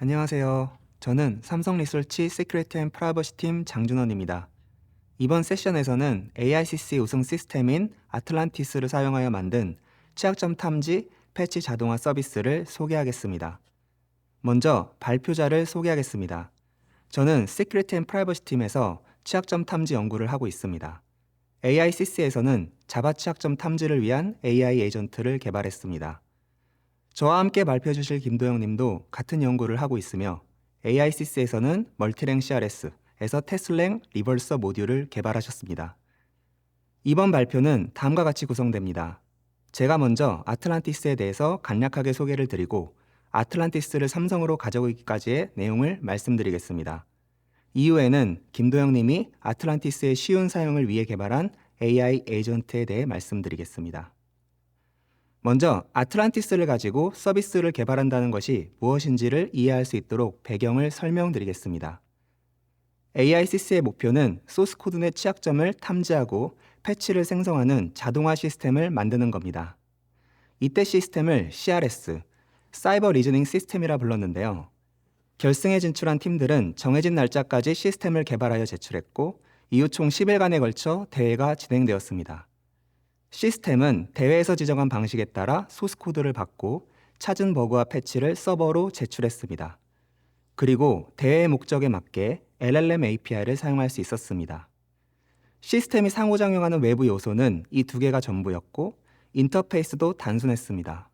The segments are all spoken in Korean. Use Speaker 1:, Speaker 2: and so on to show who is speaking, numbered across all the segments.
Speaker 1: 안녕하세요. 저는 삼성 리서치 시큐리티 앤 프라이버시 팀 장준원입니다. 이번 세션에서는 AICC 우승 시스템인 아틀란티스를 사용하여 만든 취약점 탐지 패치 자동화 서비스를 소개하겠습니다. 먼저 발표자를 소개하겠습니다. 저는 시큐리티 앤 프라이버시 팀에서 취약점 탐지 연구를 하고 있습니다. AICC에서는 자바 취약점 탐지를 위한 AI 에이전트를 개발했습니다. 저와 함께 발표해 주실 김도영 님도 같은 연구를 하고 있으며 AICC에서는 멀티랭 CRS에서 테슬랭 리버서 모듈을 개발하셨습니다. 이번 발표는 다음과 같이 구성됩니다. 제가 먼저 아틀란티스에 대해서 간략하게 소개를 드리고 아틀란티스를 삼성으로 가져오기까지의 내용을 말씀드리겠습니다. 이후에는 김도영 님이 아틀란티스의 쉬운 사용을 위해 개발한 AI 에이전트에 대해 말씀드리겠습니다. 먼저 아틀란티스를 가지고 서비스를 개발한다는 것이 무엇인지를 이해할 수 있도록 배경을 설명드리겠습니다. AICC의 목표는 소스코드 내 취약점을 탐지하고 패치를 생성하는 자동화 시스템을 만드는 겁니다. 이때 시스템을 CRS, 사이버 리즈닝 시스템이라 불렀는데요. 결승에 진출한 팀들은 정해진 날짜까지 시스템을 개발하여 제출했고 이후 총 10일간에 걸쳐 대회가 진행되었습니다. 시스템은 대회에서 지정한 방식에 따라 소스코드를 받고 찾은 버그와 패치를 서버로 제출했습니다. 그리고 대회의 목적에 맞게 LLM API를 사용할 수 있었습니다. 시스템이 상호작용하는 외부 요소는 이 두 개가 전부였고 인터페이스도 단순했습니다.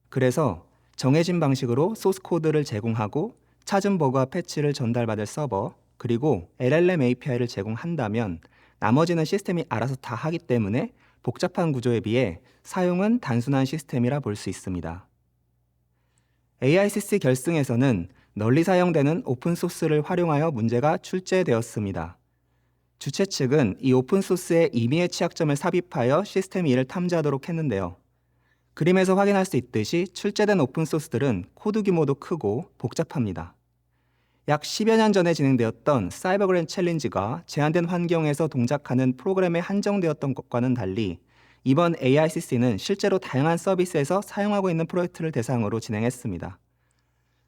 Speaker 1: 그래서 정해진 방식으로 소스코드를 제공하고 찾은 버그와 패치를 전달받을 서버 그리고 LLM API를 제공한다면 나머지는 시스템이 알아서 다 하기 때문에 복잡한 구조에 비해 사용은 단순한 시스템이라 볼 수 있습니다. AICC 결승에서는 널리 사용되는 오픈소스를 활용하여 문제가 출제되었습니다. 주최 측은 이 오픈소스에 임의의 취약점을 삽입하여 시스템이 이를 탐지하도록 했는데요. 그림에서 확인할 수 있듯이 출제된 오픈소스들은 코드 규모도 크고 복잡합니다. 약 10여 년 전에 진행되었던 사이버그랜 챌린지가 제한된 환경에서 동작하는 프로그램에 한정되었던 것과는 달리 이번 AICC는 실제로 다양한 서비스에서 사용하고 있는 프로젝트를 대상으로 진행했습니다.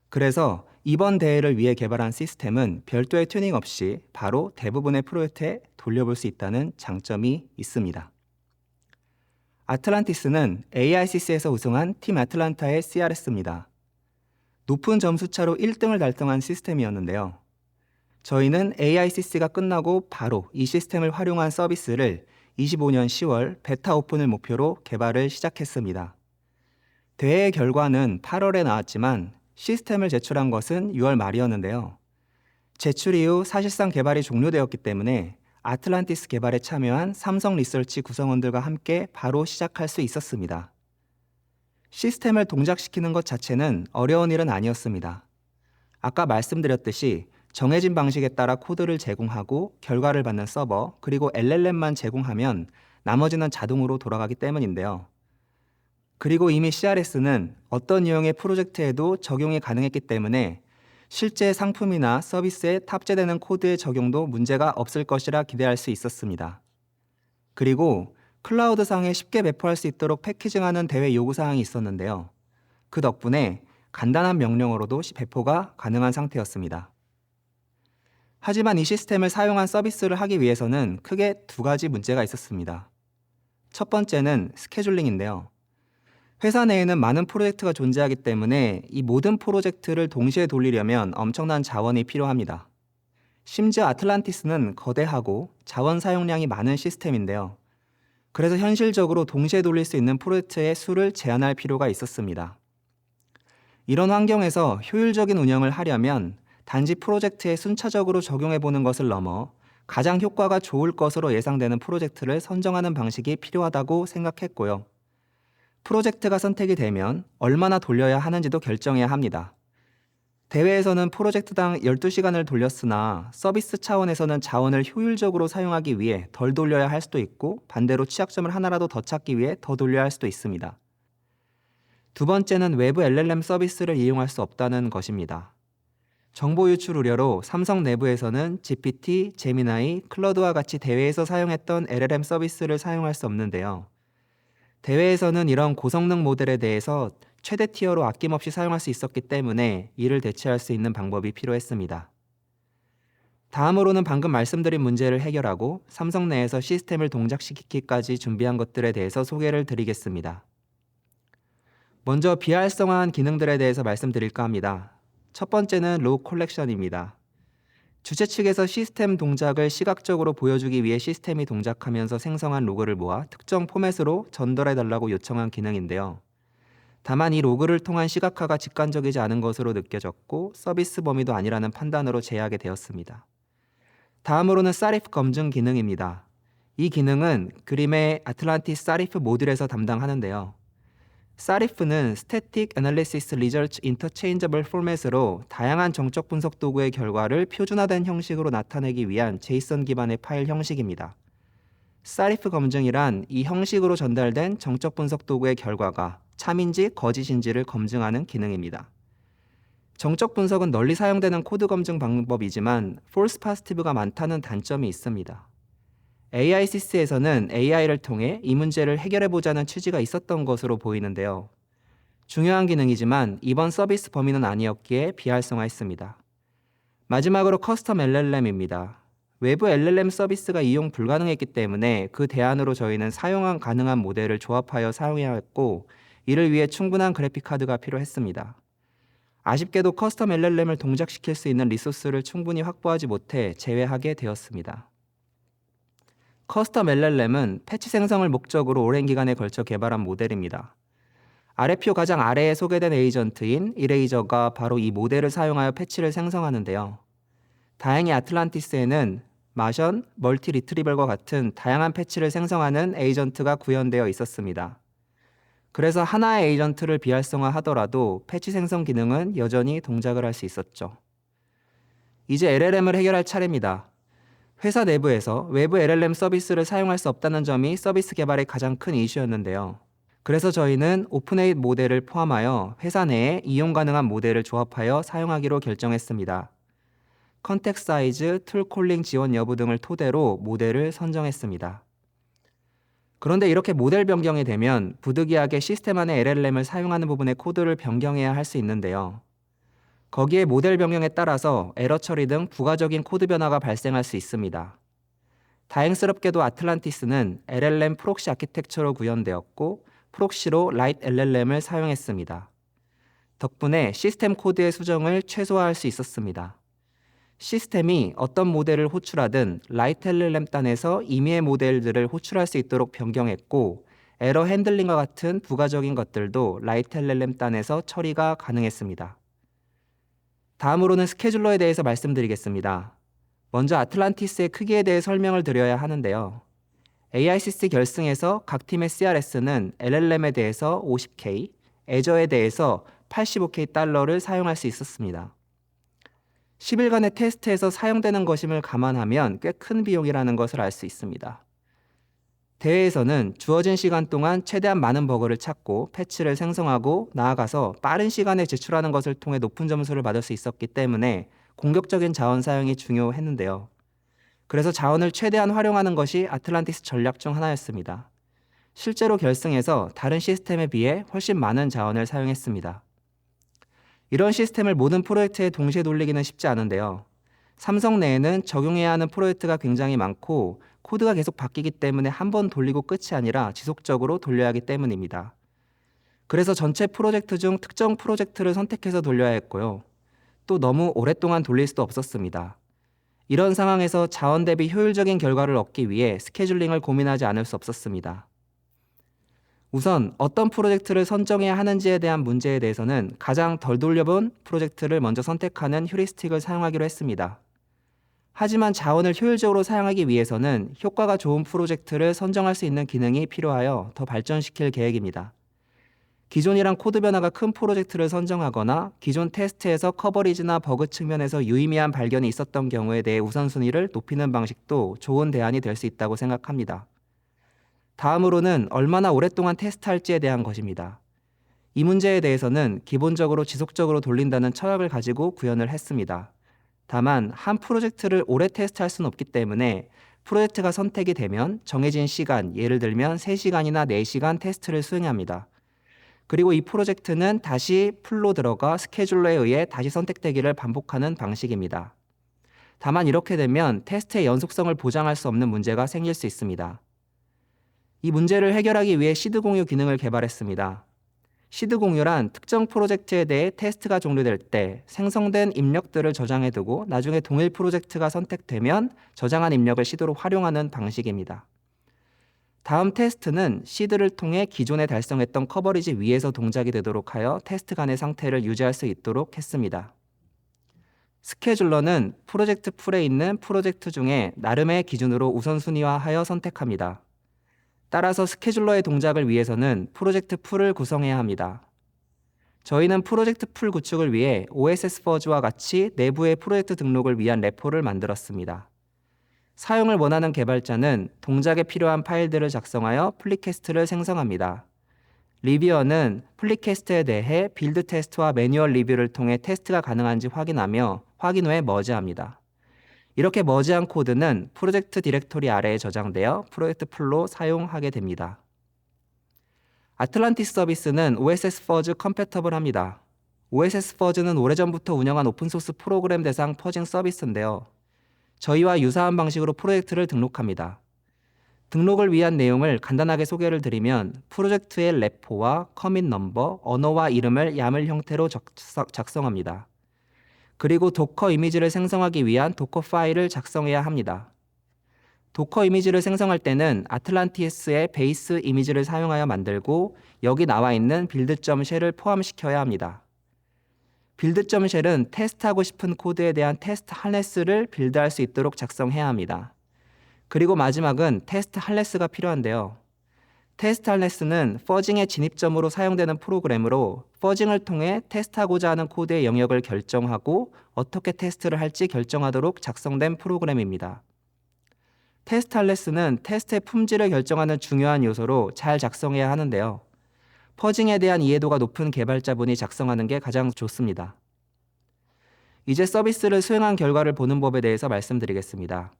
Speaker 1: 그래서 이번 대회를 위해 개발한 시스템은 별도의 튜닝 없이 바로 대부분의 프로젝트에 돌려볼 수 있다는 장점이 있습니다. 아틀란티스는 AICC에서 우승한 팀 아틀란타의 CRS입니다. 높은 점수차로 1등을 달성한 시스템이었는데요. 저희는 AICC가 끝나고 바로 이 시스템을 활용한 서비스를 25년 10월 베타 오픈을 목표로 개발을 시작했습니다. 대회의 결과는 8월에 나왔지만 시스템을 제출한 것은 6월 말이었는데요. 제출 이후 사실상 개발이 종료되었기 때문에 아틀란티스 개발에 참여한 삼성 리서치 구성원들과 함께 바로 시작할 수 있었습니다. 시스템을 동작시키는 것 자체는 어려운 일은 아니었습니다. 아까 말씀드렸듯이 정해진 방식에 따라 코드를 제공하고 결과를 받는 서버 그리고 LLM만 제공하면 나머지는 자동으로 돌아가기 때문인데요. 그리고 이미 CRS는 어떤 유형의 프로젝트에도 적용이 가능했기 때문에 실제 상품이나 서비스에 탑재되는 코드의 적용도 문제가 없을 것이라 기대할 수 있었습니다. 그리고 클라우드상에 쉽게 배포할 수 있도록 패키징하는 대회 요구사항이 있었는데요. 그 덕분에 간단한 명령어로도 배포가 가능한 상태였습니다. 하지만 이 시스템을 사용한 서비스를 하기 위해서는 크게 두 가지 문제가 있었습니다. 첫 번째는 스케줄링인데요. 회사 내에는 많은 프로젝트가 존재하기 때문에 이 모든 프로젝트를 동시에 돌리려면 엄청난 자원이 필요합니다. 심지어 아틀란티스는 거대하고 자원 사용량이 많은 시스템인데요. 그래서 현실적으로 동시에 돌릴 수 있는 프로젝트의 수를 제한할 필요가 있었습니다. 이런 환경에서 효율적인 운영을 하려면 단지 프로젝트에 순차적으로 적용해보는 것을 넘어 가장 효과가 좋을 것으로 예상되는 프로젝트를 선정하는 방식이 필요하다고 생각했고요. 프로젝트가 선택이 되면 얼마나 돌려야 하는지도 결정해야 합니다. 대회에서는 프로젝트당 12시간을 돌렸으나 서비스 차원에서는 자원을 효율적으로 사용하기 위해 덜 돌려야 할 수도 있고 반대로 취약점을 하나라도 더 찾기 위해 더 돌려야 할 수도 있습니다. 두 번째는 외부 LLM 서비스를 이용할 수 없다는 것입니다. 정보 유출 우려로 삼성 내부에서는 GPT, 제미나이, 클로드와 같이 대회에서 사용했던 LLM 서비스를 사용할 수 없는데요. 대회에서는 이런 고성능 모델에 대해서 최대 티어로 아낌없이 사용할 수 있었기 때문에 이를 대체할 수 있는 방법이 필요했습니다. 다음으로는 방금 말씀드린 문제를 해결하고 삼성 내에서 시스템을 동작시키기까지 준비한 것들에 대해서 소개를 드리겠습니다. 먼저 비활성화한 기능들에 대해서 말씀드릴까 합니다. 첫 번째는 로그 콜렉션입니다. 주체 측에서 시스템 동작을 시각적으로 보여주기 위해 시스템이 동작하면서 생성한 로그를 모아 특정 포맷으로 전달해달라고 요청한 기능인데요. 다만 이 로그를 통한 시각화가 직관적이지 않은 것으로 느껴졌고 서비스 범위도 아니라는 판단으로 제외하게 되었습니다. 다음으로는 사리프 검증 기능입니다. 이 기능은 그림의 아틀란티스 사리프 모듈에서 담당하는데요. 사리프는 Static Analysis Results Interchangeable Format으로 다양한 정적 분석 도구의 결과를 표준화된 형식으로 나타내기 위한 JSON 기반의 파일 형식입니다. 사리프 검증이란 이 형식으로 전달된 정적 분석 도구의 결과가 참인지 거짓인지를 검증하는 기능입니다. 정적 분석은 널리 사용되는 코드 검증 방법이지만 false positive가 많다는 단점이 있습니다. AICC에서는 AI를 통해 이 문제를 해결해보자는 취지가 있었던 것으로 보이는데요. 중요한 기능이지만 이번 서비스 범위는 아니었기에 비활성화했습니다. 마지막으로 커스텀 LLM입니다. 외부 LLM 서비스가 이용 불가능했기 때문에 그 대안으로 저희는 사용 가능한 모델을 조합하여 사용해야 했고 이를 위해 충분한 그래픽 카드가 필요했습니다. 아쉽게도 커스텀 LLM을 동작시킬 수 있는 리소스를 충분히 확보하지 못해 제외하게 되었습니다. 커스텀 LLM은 패치 생성을 목적으로 오랜 기간에 걸쳐 개발한 모델입니다. 아래표 가장 아래에 소개된 에이전트인 이레이저가 바로 이 모델을 사용하여 패치를 생성하는데요. 다행히 아틀란티스에는 마션, 멀티 리트리벌과 같은 다양한 패치를 생성하는 에이전트가 구현되어 있었습니다. 그래서 하나의 에이전트를 비활성화하더라도 패치 생성 기능은 여전히 동작을 할 수 있었죠. 이제 LLM을 해결할 차례입니다. 회사 내부에서 외부 LLM 서비스를 사용할 수 없다는 점이 서비스 개발의 가장 큰 이슈였는데요. 그래서 저희는 오픈에잇 모델을 포함하여 회사 내에 이용 가능한 모델을 조합하여 사용하기로 결정했습니다. 컨텍스트 사이즈, 툴 콜링 지원 여부 등을 토대로 모델을 선정했습니다. 그런데 이렇게 모델 변경이 되면 부득이하게 시스템 안에 LLM을 사용하는 부분의 코드를 변경해야 할 수 있는데요. 거기에 모델 변경에 따라서 에러 처리 등 부가적인 코드 변화가 발생할 수 있습니다. 다행스럽게도 아틀란티스는 LLM 프록시 아키텍처로 구현되었고 프록시로 라이트 LLM을 사용했습니다. 덕분에 시스템 코드의 수정을 최소화할 수 있었습니다. 시스템이 어떤 모델을 호출하든 라이트 LLM 단에서 임의의 모델들을 호출할 수 있도록 변경했고 에러 핸들링과 같은 부가적인 것들도 라이트 LLM 단에서 처리가 가능했습니다. 다음으로는 스케줄러에 대해서 말씀드리겠습니다. 먼저 아틀란티스의 크기에 대해 설명을 드려야 하는데요. AICC 결승에서 각 팀의 CRS는 LLM에 대해서 50K, 애저에 대해서 85K 달러를 사용할 수 있었습니다. 10일간의 테스트에서 사용되는 것임을 감안하면 꽤 큰 비용이라는 것을 알 수 있습니다. 대회에서는 주어진 시간 동안 최대한 많은 버그를 찾고 패치를 생성하고 나아가서 빠른 시간에 제출하는 것을 통해 높은 점수를 받을 수 있었기 때문에 공격적인 자원 사용이 중요했는데요. 그래서 자원을 최대한 활용하는 것이 아틀란티스 전략 중 하나였습니다. 실제로 결승에서 다른 시스템에 비해 훨씬 많은 자원을 사용했습니다. 이런 시스템을 모든 프로젝트에 동시에 돌리기는 쉽지 않은데요. 삼성 내에는 적용해야 하는 프로젝트가 굉장히 많고 코드가 계속 바뀌기 때문에 한 번 돌리고 끝이 아니라 지속적으로 돌려야 하기 때문입니다. 그래서 전체 프로젝트 중 특정 프로젝트를 선택해서 돌려야 했고요. 또 너무 오랫동안 돌릴 수도 없었습니다. 이런 상황에서 자원 대비 효율적인 결과를 얻기 위해 스케줄링을 고민하지 않을 수 없었습니다. 우선 어떤 프로젝트를 선정해야 하는지에 대한 문제에 대해서는 가장 덜 돌려본 프로젝트를 먼저 선택하는 휴리스틱을 사용하기로 했습니다. 하지만 자원을 효율적으로 사용하기 위해서는 효과가 좋은 프로젝트를 선정할 수 있는 기능이 필요하여 더 발전시킬 계획입니다. 기존이랑 코드 변화가 큰 프로젝트를 선정하거나 기존 테스트에서 커버리지나 버그 측면에서 유의미한 발견이 있었던 경우에 대해 우선순위를 높이는 방식도 좋은 대안이 될 수 있다고 생각합니다. 다음으로는 얼마나 오랫동안 테스트할지에 대한 것입니다. 이 문제에 대해서는 기본적으로 지속적으로 돌린다는 철학을 가지고 구현을 했습니다. 다만 한 프로젝트를 오래 테스트할 수는 없기 때문에 프로젝트가 선택이 되면 정해진 시간, 예를 들면 3시간이나 4시간 테스트를 수행합니다. 그리고 이 프로젝트는 다시 풀로 들어가 스케줄러에 의해 다시 선택되기를 반복하는 방식입니다. 다만 이렇게 되면 테스트의 연속성을 보장할 수 없는 문제가 생길 수 있습니다. 이 문제를 해결하기 위해 시드 공유 기능을 개발했습니다. 시드 공유란 특정 프로젝트에 대해 테스트가 종료될 때 생성된 입력들을 저장해두고 나중에 동일 프로젝트가 선택되면 저장한 입력을 시드로 활용하는 방식입니다. 다음 테스트는 시드를 통해 기존에 달성했던 커버리지 위에서 동작이 되도록 하여 테스트 간의 상태를 유지할 수 있도록 했습니다. 스케줄러는 프로젝트 풀에 있는 프로젝트 중에 나름의 기준으로 우선순위화하여 선택합니다. 따라서 스케줄러의 동작을 위해서는 프로젝트 풀을 구성해야 합니다. 저희는 프로젝트 풀 구축을 위해 OSS 퍼즈와 같이 내부의 프로젝트 등록을 위한 레포를 만들었습니다. 사용을 원하는 개발자는 동작에 필요한 파일들을 작성하여 플리캐스트를 생성합니다. 리뷰어는 플리캐스트에 대해 빌드 테스트와 매뉴얼 리뷰를 통해 테스트가 가능한지 확인하며 확인 후에 머지합니다. 이렇게 머지한 코드는 프로젝트 디렉토리 아래에 저장되어 프로젝트 풀로 사용하게 됩니다. 아틀란티스 서비스는 OSS 퍼즈 컴패터블합니다. OSS 퍼즈는 오래전부터 운영한 오픈소스 프로그램 대상 퍼징 서비스인데요. 저희와 유사한 방식으로 프로젝트를 등록합니다. 등록을 위한 내용을 간단하게 소개를 드리면 프로젝트의 레포와 커밋 넘버, 언어와 이름을 YAML 형태로 작성합니다. 그리고 도커 이미지를 생성하기 위한 도커 파일을 작성해야 합니다. 도커 이미지를 생성할 때는 아틀란티스의 베이스 이미지를 사용하여 만들고 여기 나와 있는 build.shell을 포함시켜야 합니다. build.shell은 테스트하고 싶은 코드에 대한 테스트 할레스를 빌드할 수 있도록 작성해야 합니다. 그리고 마지막은 테스트 할레스가 필요한데요. 테스트 할레스는 퍼징의 진입점으로 사용되는 프로그램으로 퍼징을 통해 테스트하고자 하는 코드의 영역을 결정하고 어떻게 테스트를 할지 결정하도록 작성된 프로그램입니다. 테스트 할레스는 테스트의 품질을 결정하는 중요한 요소로 잘 작성해야 하는데요. 퍼징에 대한 이해도가 높은 개발자분이 작성하는 게 가장 좋습니다. 이제 서비스를 수행한 결과를 보는 법에 대해서 말씀드리겠습니다.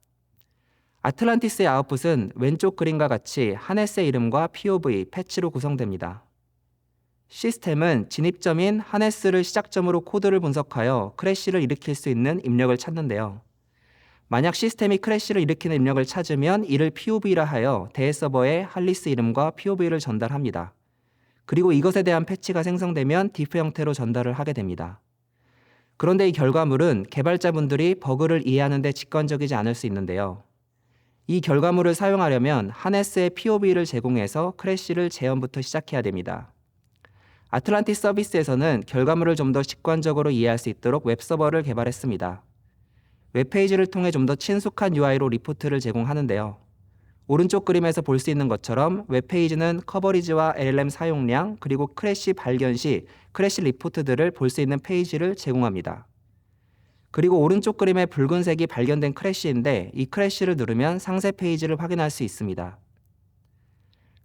Speaker 1: 아틀란티스의 아웃풋은 왼쪽 그림과 같이 하네스의 이름과 POV, 패치로 구성됩니다. 시스템은 진입점인 하네스를 시작점으로 코드를 분석하여 크래시를 일으킬 수 있는 입력을 찾는데요. 만약 시스템이 크래시를 일으키는 입력을 찾으면 이를 POV라 하여 대해 서버에 할리스 이름과 POV를 전달합니다. 그리고 이것에 대한 패치가 생성되면 디프 형태로 전달을 하게 됩니다. 그런데 이 결과물은 개발자분들이 버그를 이해하는 데 직관적이지 않을 수 있는데요. 이 결과물을 사용하려면 하네스의 POV를 제공해서 크래시를 재현부터 시작해야 됩니다. 아틀란티스 서비스에서는 결과물을 좀 더 직관적으로 이해할 수 있도록 웹서버를 개발했습니다. 웹페이지를 통해 좀 더 친숙한 UI로 리포트를 제공하는데요. 오른쪽 그림에서 볼 수 있는 것처럼 웹페이지는 커버리지와 LLM 사용량 그리고 크래시 발견 시 크래시 리포트들을 볼 수 있는 페이지를 제공합니다. 그리고 오른쪽 그림의 붉은색이 발견된 크래시인데 이 크래시를 누르면 상세 페이지를 확인할 수 있습니다.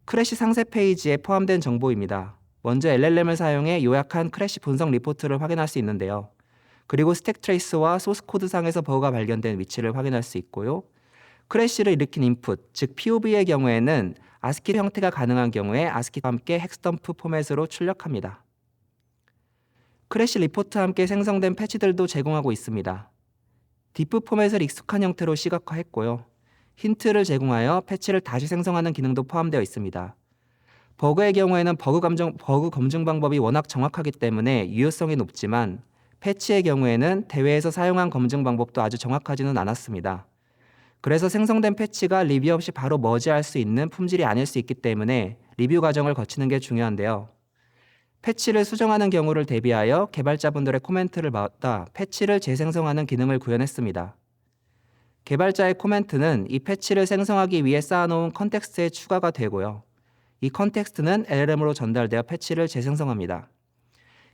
Speaker 1: 크래시 상세 페이지에 포함된 정보입니다. 먼저 LLM을 사용해 요약한 크래시 분석 리포트를 확인할 수 있는데요. 그리고 스택 트레이스와 소스 코드상에서 버그가 발견된 위치를 확인할 수 있고요. 크래시를 일으킨 인풋, 즉 POV의 경우에는 아스키 형태가 가능한 경우에 아스키와 함께 헥스덤프 포맷으로 출력합니다. 크래시 리포트와 함께 생성된 패치들도 제공하고 있습니다. 디프 포맷을 익숙한 형태로 시각화했고요. 힌트를 제공하여 패치를 다시 생성하는 기능도 포함되어 있습니다. 버그의 경우에는 버그 검증 방법이 워낙 정확하기 때문에 유효성이 높지만 패치의 경우에는 대회에서 사용한 검증 방법도 아주 정확하지는 않았습니다. 그래서 생성된 패치가 리뷰 없이 바로 머지할 수 있는 품질이 아닐 수 있기 때문에 리뷰 과정을 거치는 게 중요한데요. 패치를 수정하는 경우를 대비하여 개발자분들의 코멘트를 받아 패치를 재생성하는 기능을 구현했습니다. 개발자의 코멘트는 이 패치를 생성하기 위해 쌓아놓은 컨텍스트에 추가가 되고요. 이 컨텍스트는 LLM으로 전달되어 패치를 재생성합니다.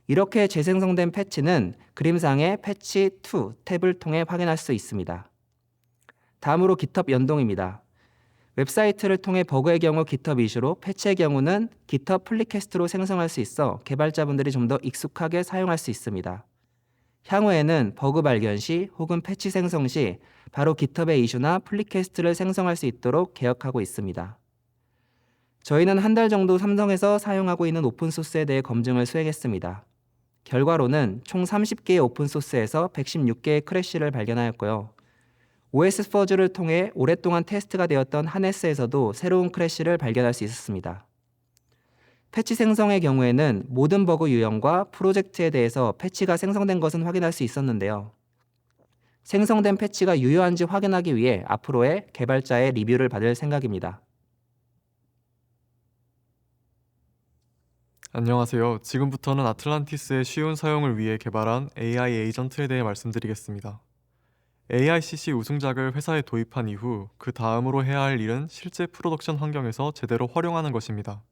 Speaker 1: 이렇게 재생성된 패치는 그림상의 패치 2 탭을 통해 확인할 수 있습니다. 다음으로 GitHub 연동입니다. 웹사이트를 통해 버그의 경우 GitHub 이슈로 패치의 경우는 GitHub 플리캐스트로 생성할 수 있어 개발자분들이 좀 더 익숙하게 사용할 수 있습니다. 향후에는 버그 발견 시 혹은 패치 생성 시 바로 GitHub의 이슈나 플리캐스트를 생성할 수 있도록 개혁하고 있습니다. 저희는 한 달 정도 삼성에서 사용하고 있는 오픈소스에 대해 검증을 수행했습니다. 결과로는 총 30개의 오픈소스에서 116개의 크래시를 발견하였고요. OS 퍼즈를 통해 오랫동안 테스트가 되었던 하네스에서도 새로운 크래시를 발견할 수 있었습니다. 패치 생성의 경우에는 모든 버그 유형과 프로젝트에 대해서 패치가 생성된 것은 확인할 수 있었는데요. 생성된 패치가 유효한지 확인하기 위해 앞으로의 개발자의 리뷰를 받을 생각입니다.
Speaker 2: 안녕하세요. 지금부터는 아틀란티스의 쉬운 사용을 위해 개발한 AI 에이전트에 대해 말씀드리겠습니다. AICC 우승작을 회사에 도입한 이후 그 다음으로 해야 할 일은 실제 프로덕션 환경에서 제대로 활용하는 것입니다.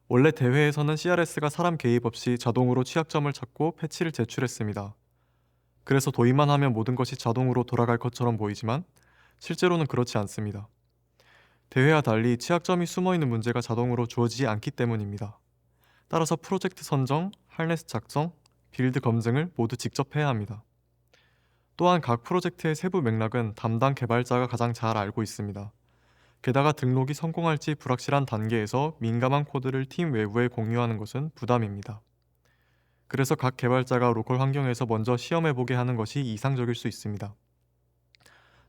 Speaker 2: 원래 대회에서는 CRS가 사람 개입 없이 자동으로 취약점을 찾고 패치를 제출했습니다. 그래서 도입만 하면 모든 것이 자동으로 돌아갈 것처럼 보이지만 실제로는 그렇지 않습니다. 대회와 달리 취약점이 숨어있는 문제가 자동으로 주어지지 않기 때문입니다. 따라서 프로젝트 선정, 하네스 작성, 빌드 검증을 모두 직접 해야 합니다. 또한 각 프로젝트의 세부 맥락은 담당 개발자가 가장 잘 알고 있습니다. 게다가 등록이 성공할지 불확실한 단계에서 민감한 코드를 팀 외부에 공유하는 것은 부담입니다. 그래서 각 개발자가 로컬 환경에서 먼저 시험해보게 하는 것이 이상적일 수 있습니다.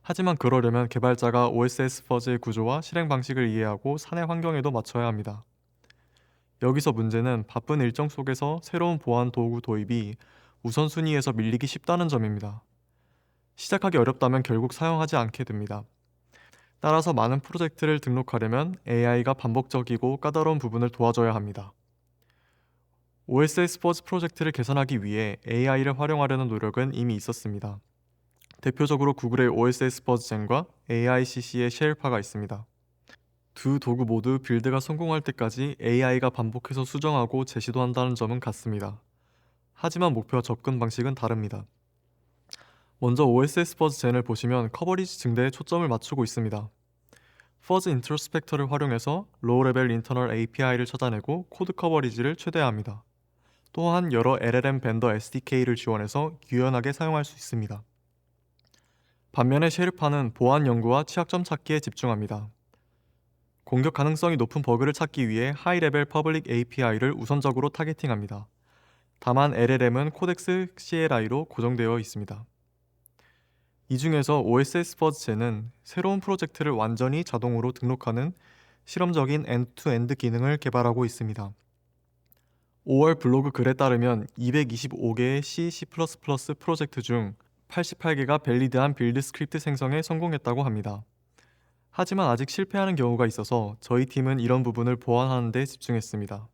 Speaker 2: 하지만 그러려면 개발자가 OSS 퍼즈의 구조와 실행 방식을 이해하고 사내 환경에도 맞춰야 합니다. 여기서 문제는 바쁜 일정 속에서 새로운 보안 도구 도입이 우선순위에서 밀리기 쉽다는 점입니다. 시작하기 어렵다면 결국 사용하지 않게 됩니다. 따라서 많은 프로젝트를 등록하려면 AI가 반복적이고 까다로운 부분을 도와줘야 합니다. OSS 퍼즈 프로젝트를 개선하기 위해 AI를 활용하려는 노력은 이미 있었습니다. 대표적으로 구글의 OSS 퍼즈 젠과 AICC의 셰일파가 있습니다. 두 도구 모두 빌드가 성공할 때까지 AI가 반복해서 수정하고 제시도 한다는 점은 같습니다. 하지만 목표와 접근 방식은 다릅니다. 먼저 OSS 퍼즈 젠을 보시면 커버리지 증대에 초점을 맞추고 있습니다. 퍼즈 인트로스펙터를 활용해서 로우 레벨 인터널 API를 찾아내고 코드 커버리지를 최대화합니다. 또한 여러 LLM 벤더 SDK를 지원해서 유연하게 사용할 수 있습니다. 반면에 셰르파는 보안 연구와 취약점 찾기에 집중합니다. 공격 가능성이 높은 버그를 찾기 위해 하이 레벨 퍼블릭 API를 우선적으로 타겟팅합니다. 다만 LLM은 코덱스 CLI로 고정되어 있습니다. 이 중에서 OSS 퍼즈 젠은 새로운 프로젝트를 완전히 자동으로 등록하는 실험적인 엔드-투-엔드 기능을 개발하고 있습니다. 5월 블로그 글에 따르면 225개의 C++ 프로젝트 중 88개가 밸리드한 빌드 스크립트 생성에 성공했다고 합니다. 하지만 아직 실패하는 경우가 있어서 저희 팀은 이런 부분을 보완하는 데 집중했습니다.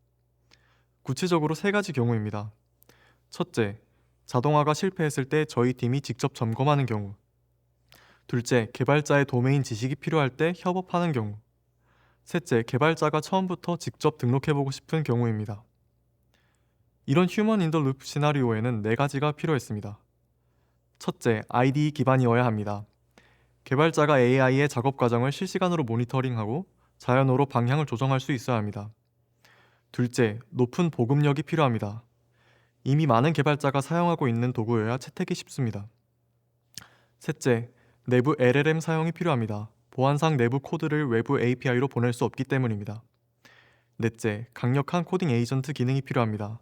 Speaker 2: 구체적으로 3가지 경우입니다. 첫째, 자동화가 실패했을 때 저희 팀이 직접 점검하는 경우. 둘째, 개발자의 도메인 지식이 필요할 때 협업하는 경우. 셋째, 개발자가 처음부터 직접 등록해보고 싶은 경우입니다. 이런 휴먼 인 더 루프 시나리오에는 4가지가 필요했습니다. 첫째, IDE 기반이어야 합니다. 개발자가 AI의 작업 과정을 실시간으로 모니터링하고 자연어로 방향을 조정할 수 있어야 합니다. 둘째, 높은 보급력이 필요합니다. 이미 많은 개발자가 사용하고 있는 도구여야 채택이 쉽습니다. 셋째, 내부 LLM 사용이 필요합니다. 보안상 내부 코드를 외부 API로 보낼 수 없기 때문입니다. 넷째, 강력한 코딩 에이전트 기능이 필요합니다.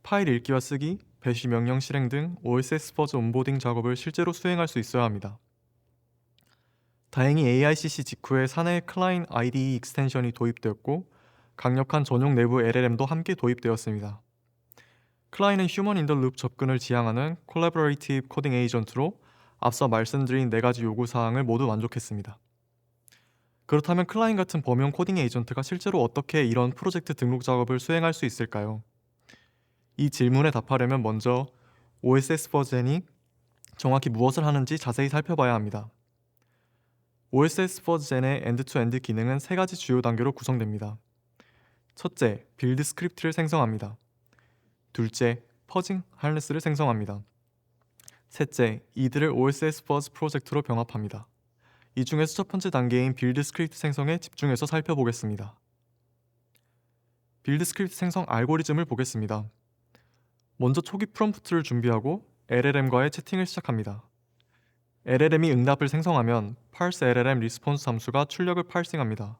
Speaker 2: 파일 읽기와 쓰기, 배시 명령 실행 등 OSS 퍼즈 온보딩 작업을 실제로 수행할 수 있어야 합니다. 다행히 AICC 직후에 사내 클라인 IDE 익스텐션이 도입되었고 강력한 전용 내부 LLM도 함께 도입되었습니다. 클라인은 휴먼 인 더 룹 접근을 지향하는 콜라보레이티브 코딩 에이전트로 앞서 말씀드린 4가지 요구사항을 모두 만족했습니다. 그렇다면 클라인 같은 범용 코딩 에이전트가 실제로 어떻게 이런 프로젝트 등록 작업을 수행할 수 있을까요? 이 질문에 답하려면 먼저 OSS 버전이 정확히 무엇을 하는지 자세히 살펴봐야 합니다. OSS 버전의 엔드-투-엔드 기능은 3가지 주요 단계로 구성됩니다. 첫째, 빌드 스크립트를 생성합니다. 둘째, 퍼징 하네스를 생성합니다. 셋째, 이들을 OSS 퍼즈 프로젝트로 병합합니다. 이 중에서 첫 번째 단계인 빌드 스크립트 생성에 집중해서 살펴보겠습니다. 빌드 스크립트 생성 알고리즘을 보겠습니다. 먼저 초기 프롬프트를 준비하고 LLM과의 채팅을 시작합니다. LLM이 응답을 생성하면 parse LLM 리스폰스 함수가 출력을 파싱합니다.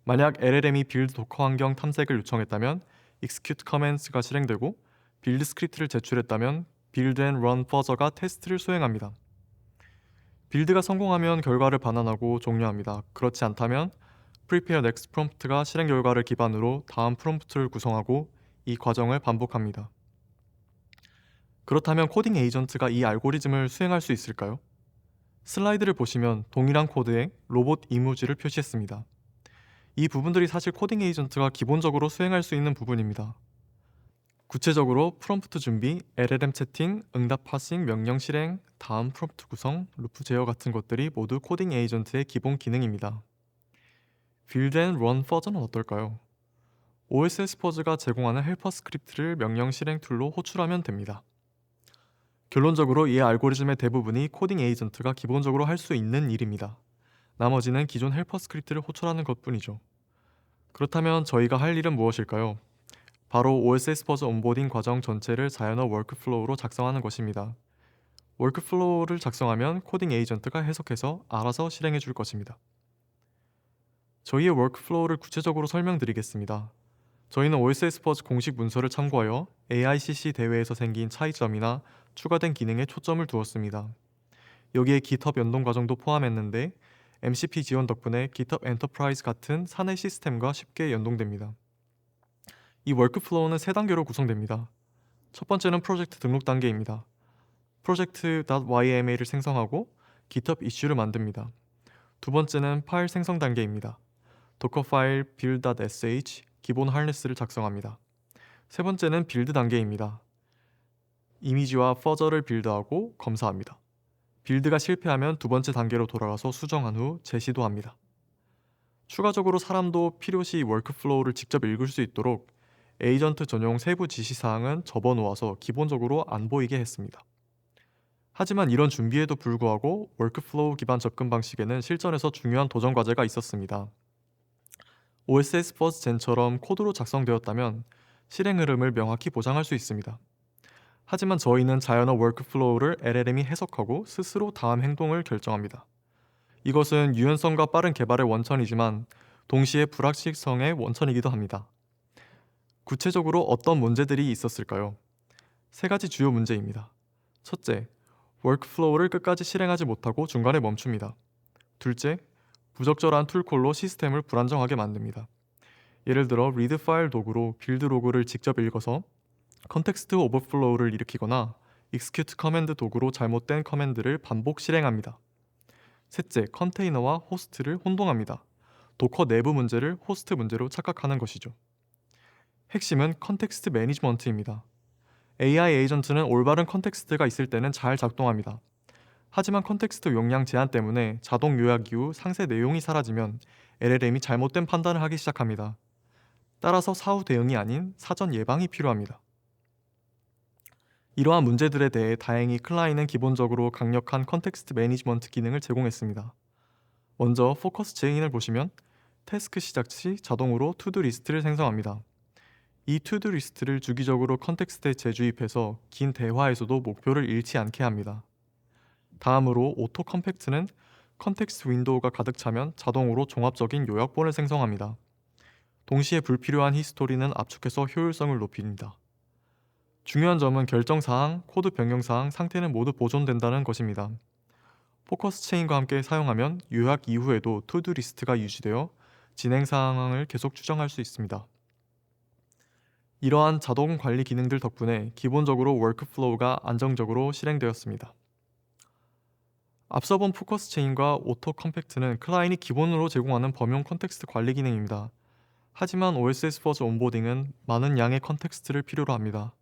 Speaker 2: 만약 LLM이 빌드 도커 환경 탐색을 요청했다면 execute commands가 실행되고 빌드 스크립트를 제출했다면 build and run further가 테스트를 수행합니다. 빌드가 성공하면 결과를 반환하고 종료합니다. 그렇지 않다면 prepare next prompt가 실행 결과를 기반으로 다음 프롬프트를 구성하고 이 과정을 반복합니다. 그렇다면 코딩 에이전트가 이 알고리즘을 수행할 수 있을까요? 슬라이드를 보시면 동일한 코드에 로봇 이모지를 표시했습니다. 이 부분들이 사실 코딩 에이전트가 기본적으로 수행할 수 있는 부분입니다. 구체적으로 프롬프트 준비, LLM 채팅, 응답 파싱, 명령 실행, 다음 프롬프트 구성, 루프 제어 같은 것들이 모두 코딩 에이전트의 기본 기능입니다. Build and Run Further는 어떨까요? OSS 퍼즈가 제공하는 헬퍼 스크립트를 명령 실행 툴로 호출하면 됩니다. 결론적으로 이 알고리즘의 대부분이 코딩 에이전트가 기본적으로 할 수 있는 일입니다. 나머지는 기존 헬퍼 스크립트를 호출하는 것뿐이죠. 그렇다면 저희가 할 일은 무엇일까요? 바로 OSS 퍼즈 온보딩 과정 전체를 자연어 워크플로우로 작성하는 것입니다. 워크플로우를 작성하면 코딩 에이전트가 해석해서 알아서 실행해 줄 것입니다. 저희의 워크플로우를 구체적으로 설명드리겠습니다. 저희는 OSS 퍼즈 공식 문서를 참고하여 AICC 대회에서 생긴 차이점이나 추가된 기능에 초점을 두었습니다. 여기에 GitHub 연동 과정도 포함했는데 MCP 지원 덕분에 GitHub 엔터프라이즈 같은 사내 시스템과 쉽게 연동됩니다. 이 워크플로우는 3단계로 구성됩니다. 첫 번째는 프로젝트 등록 단계입니다. project.yaml을 생성하고 GitHub 이슈를 만듭니다. 두 번째는 파일 생성 단계입니다. 도커 파일 build.sh 기본 하르네스를 작성합니다. 세 번째는 빌드 단계입니다. 이미지와 퍼저를 빌드하고 검사합니다. 빌드가 실패하면 두 번째 단계로 돌아가서 수정한 후 재시도합니다. 추가적으로 사람도 필요시 워크플로우를 직접 읽을 수 있도록 에이전트 전용 세부 지시사항은 접어놓아서 기본적으로 안 보이게 했습니다. 하지만 이런 준비에도 불구하고 워크플로우 기반 접근 방식에는 실전에서 중요한 도전 과제가 있었습니다. OSS 퍼즈 젠처럼 코드로 작성되었다면 실행 흐름을 명확히 보장할 수 있습니다. 하지만 저희는 자연어 워크플로우를 LLM이 해석하고 스스로 다음 행동을 결정합니다. 이것은 유연성과 빠른 개발의 원천이지만 동시에 불확실성의 원천이기도 합니다. 구체적으로 어떤 문제들이 있었을까요? 3가지 주요 문제입니다. 첫째, 워크플로우를 끝까지 실행하지 못하고 중간에 멈춥니다. 둘째, 부적절한 툴콜로 시스템을 불안정하게 만듭니다. 예를 들어 리드 파일 도구로 빌드 로그를 직접 읽어서 컨텍스트 오버플로우를 일으키거나 execute 커맨드 도구로 잘못된 커맨드를 반복 실행합니다. 셋째, 컨테이너와 호스트를 혼동합니다. 도커 내부 문제를 호스트 문제로 착각하는 것이죠. 핵심은 컨텍스트 매니지먼트입니다. AI 에이전트는 올바른 컨텍스트가 있을 때는 잘 작동합니다. 하지만 컨텍스트 용량 제한 때문에 자동 요약 이후 상세 내용이 사라지면 LLM이 잘못된 판단을 하기 시작합니다. 따라서 사후 대응이 아닌 사전 예방이 필요합니다. 이러한 문제들에 대해 다행히 클라이는 기본적으로 강력한 컨텍스트 매니지먼트 기능을 제공했습니다. 먼저 포커스 체인을 보시면 태스크 시작 시 자동으로 투두 리스트를 생성합니다. 이 투두 리스트를 주기적으로 컨텍스트에 재주입해서 긴 대화에서도 목표를 잃지 않게 합니다. 다음으로 오토 컴팩트는 컨텍스트 윈도우가 가득 차면 자동으로 종합적인 요약본을 생성합니다. 동시에 불필요한 히스토리는 압축해서 효율성을 높입니다. 중요한 점은 결정사항, 코드 변경사항, 상태는 모두 보존된다는 것입니다. 포커스 체인과 함께 사용하면 요약 이후에도 투두 리스트가 유지되어 진행 사항을 계속 추정할 수 있습니다. 이러한 자동 관리 기능들 덕분에 기본적으로 워크플로우가 안정적으로 실행되었습니다. 앞서 본 포커스 체인과 오토 컴팩트는 클라이언이 기본으로 제공하는 범용 컨텍스트 관리 기능입니다. 하지만 OSS 퍼즈 온보딩은 많은 양의 컨텍스트를 필요로 합니다.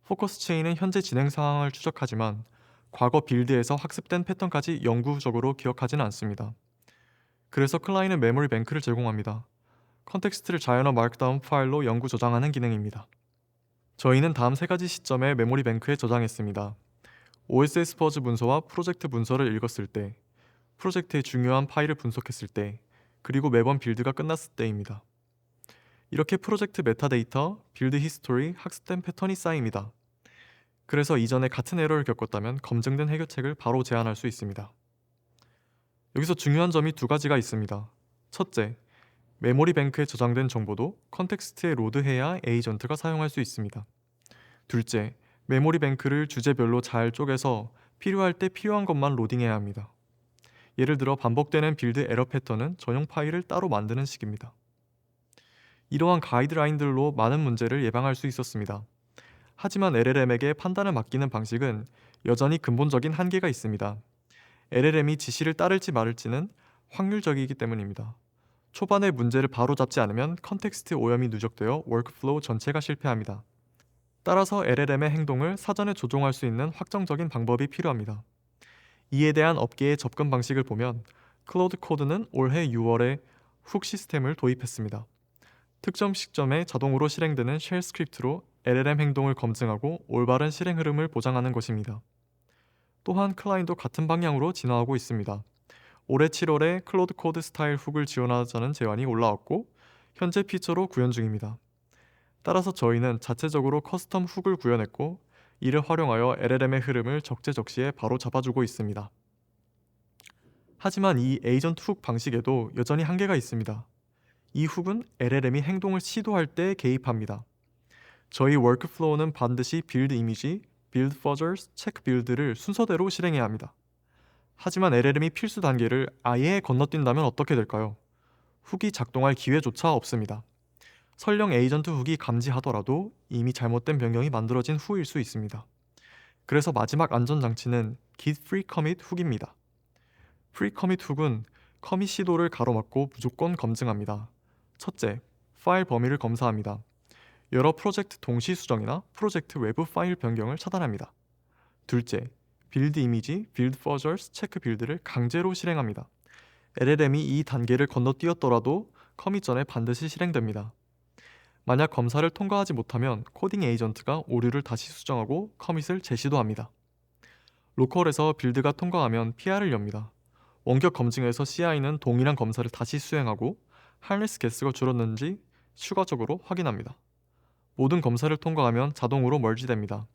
Speaker 2: 포커스 체인은 현재 진행 상황을 추적하지만 과거 빌드에서 학습된 패턴까지 영구적으로 기억하지는 않습니다. 그래서 클라이언은 메모리 뱅크를 제공합니다. 컨텍스트를 자연어 마크다운 파일로 영구 저장하는 기능입니다. 저희는 다음 3가지 시점에 메모리 뱅크에 저장했습니다. OSS 퍼즈 문서와 프로젝트 문서를 읽었을 때, 프로젝트의 중요한 파일을 분석했을 때, 그리고 매번 빌드가 끝났을 때입니다. 이렇게 프로젝트 메타데이터, 빌드 히스토리, 학습된 패턴이 쌓입니다. 그래서 이전에 같은 에러를 겪었다면 검증된 해결책을 바로 제안할 수 있습니다. 여기서 중요한 점이 2가지가 있습니다. 첫째, 메모리 뱅크에 저장된 정보도 컨텍스트에 로드해야 에이전트가 사용할 수 있습니다. 둘째, 메모리 뱅크를 주제별로 잘 쪼개서 필요할 때 필요한 것만 로딩해야 합니다. 예를 들어 반복되는 빌드 에러 패턴은 전용 파일을 따로 만드는 식입니다. 이러한 가이드라인들로 많은 문제를 예방할 수 있었습니다. 하지만 LLM에게 판단을 맡기는 방식은 여전히 근본적인 한계가 있습니다. LLM이 지시를 따를지 말을지는 확률적이기 때문입니다. 초반에 문제를 바로잡지 않으면 컨텍스트 오염이 누적되어 워크플로우 전체가 실패합니다. 따라서 LLM의 행동을 사전에 조종할 수 있는 확정적인 방법이 필요합니다. 이에 대한 업계의 접근 방식을 보면 클로드 코드는 올해 6월에 훅 시스템을 도입했습니다. 특정 시점에 자동으로 실행되는 쉘 스크립트로 LLM 행동을 검증하고 올바른 실행 흐름을 보장하는 것입니다. 또한 클라인도 같은 방향으로 진화하고 있습니다. 올해 7월에 클로드 코드 스타일 훅을 지원하자는 제안이 올라왔고 현재 피처로 구현 중입니다. 따라서 저희는 자체적으로 커스텀 훅을 구현했고 이를 활용하여 LLM의 흐름을 적재적시에 바로 잡아주고 있습니다. 하지만 이 에이전트 훅 방식에도 여전히 한계가 있습니다. 이 훅은 LLM이 행동을 시도할 때 개입합니다. 저희 워크플로우는 반드시 빌드 이미지, 빌드 퍼저스, 체크 빌드를 순서대로 실행해야 합니다. 하지만 LLM이 필수 단계를 아예 건너뛴다면 어떻게 될까요? 훅이 작동할 기회조차 없습니다. 설령 에이전트 훅이 감지하더라도 이미 잘못된 변경이 만들어진 후일 수 있습니다. 그래서 마지막 안전장치는 git free commit 훅입니다. free commit 훅은 커밋 시도를 가로막고 무조건 검증합니다. 첫째, 파일 범위를 검사합니다. 여러 프로젝트 동시 수정이나 프로젝트 외부 파일 변경을 차단합니다. 둘째, 빌드 이미지, 빌드 퍼저스, 체크 빌드를 강제로 실행합니다. LLM이 이 단계를 건너뛰었더라도 커밋 전에 반드시 실행됩니다. 만약 검사를 통과하지 못하면 코딩 에이전트가 오류를 다시 수정하고 커밋을 재시도합니다. 로컬에서 빌드가 통과하면 PR을 엽니다. 원격 검증에서 CI는 동일한 검사를 다시 수행하고 하르네스 개수가 줄었는지 추가적으로 확인합니다. 모든 검사를 통과하면 자동으로 멀지됩니다.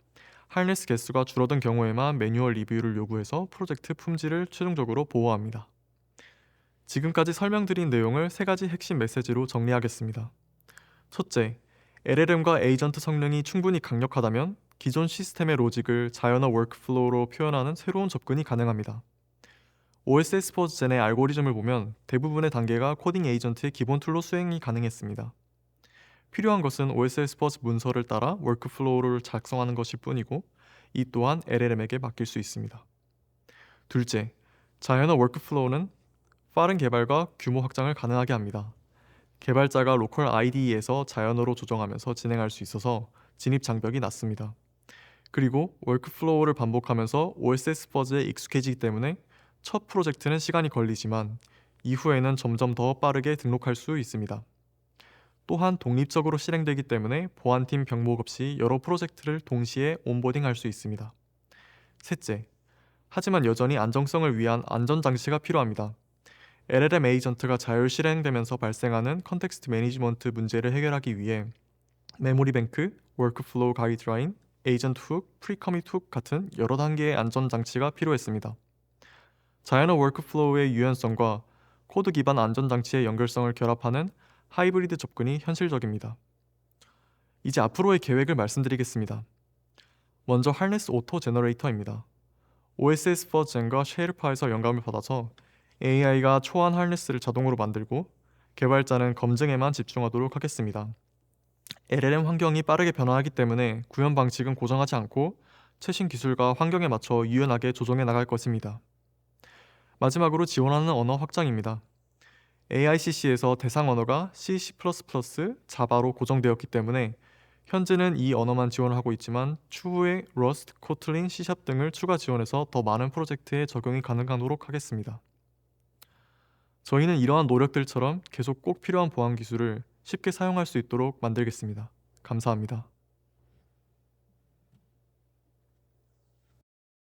Speaker 2: 하르네스 개수가 줄어든 경우에만 매뉴얼 리뷰를 요구해서 프로젝트 품질을 최종적으로 보호합니다. 지금까지 설명드린 내용을 3가지 핵심 메시지로 정리하겠습니다. 첫째, LLM과 에이전트 성능이 충분히 강력하다면 기존 시스템의 로직을 자연어 워크플로우로 표현하는 새로운 접근이 가능합니다. OSS 퍼즈젠의 알고리즘을 보면 대부분의 단계가 코딩 에이전트의 기본 툴로 수행이 가능했습니다. 필요한 것은 OSS 퍼즈 문서를 따라 워크플로우를 작성하는 것일 뿐이고 이 또한 LLM에게 맡길 수 있습니다. 둘째, 자연어 워크플로우는 빠른 개발과 규모 확장을 가능하게 합니다. 개발자가 로컬 IDE에서 자연어로 조정하면서 진행할 수 있어서 진입 장벽이 낮습니다. 그리고 워크플로우를 반복하면서 OSS 퍼즈에 익숙해지기 때문에 첫 프로젝트는 시간이 걸리지만 이후에는 점점 더 빠르게 등록할 수 있습니다. 또한 독립적으로 실행되기 때문에 보안팀 병목 없이 여러 프로젝트를 동시에 온보딩할 수 있습니다. 셋째, 하지만 여전히 안정성을 위한 안전장치가 필요합니다. LLM 에이전트가 자율 실행되면서 발생하는 컨텍스트 매니지먼트 문제를 해결하기 위해 메모리 뱅크, 워크플로우 가이드라인, 에이전트 훅, 프리커밋 훅 같은 여러 단계의 안전장치가 필요했습니다. 자연어 워크플로우의 유연성과 코드 기반 안전장치의 연결성을 결합하는 하이브리드 접근이 현실적입니다. 이제 앞으로의 계획을 말씀드리겠습니다. 먼저 하르네스 오토 제너레이터입니다. OSS 퍼즈젠과 쉐일파에서 영감을 받아서 AI가 초안 하르네스를 자동으로 만들고 개발자는 검증에만 집중하도록 하겠습니다. LLM 환경이 빠르게 변화하기 때문에 구현 방식은 고정하지 않고 최신 기술과 환경에 맞춰 유연하게 조정해 나갈 것입니다. 마지막으로 지원하는 언어 확장입니다. AICC에서 대상 언어가 C, C++, 자바로 고정되었기 때문에 현재는 이 언어만 지원하고 있지만 추후에 러스트, 코틀린, C# 등을 추가 지원해서 더 많은 프로젝트에 적용이 가능하도록 하겠습니다. 저희는 이러한 노력들처럼 계속 꼭 필요한 보안 기술을 쉽게 사용할 수 있도록 만들겠습니다. 감사합니다.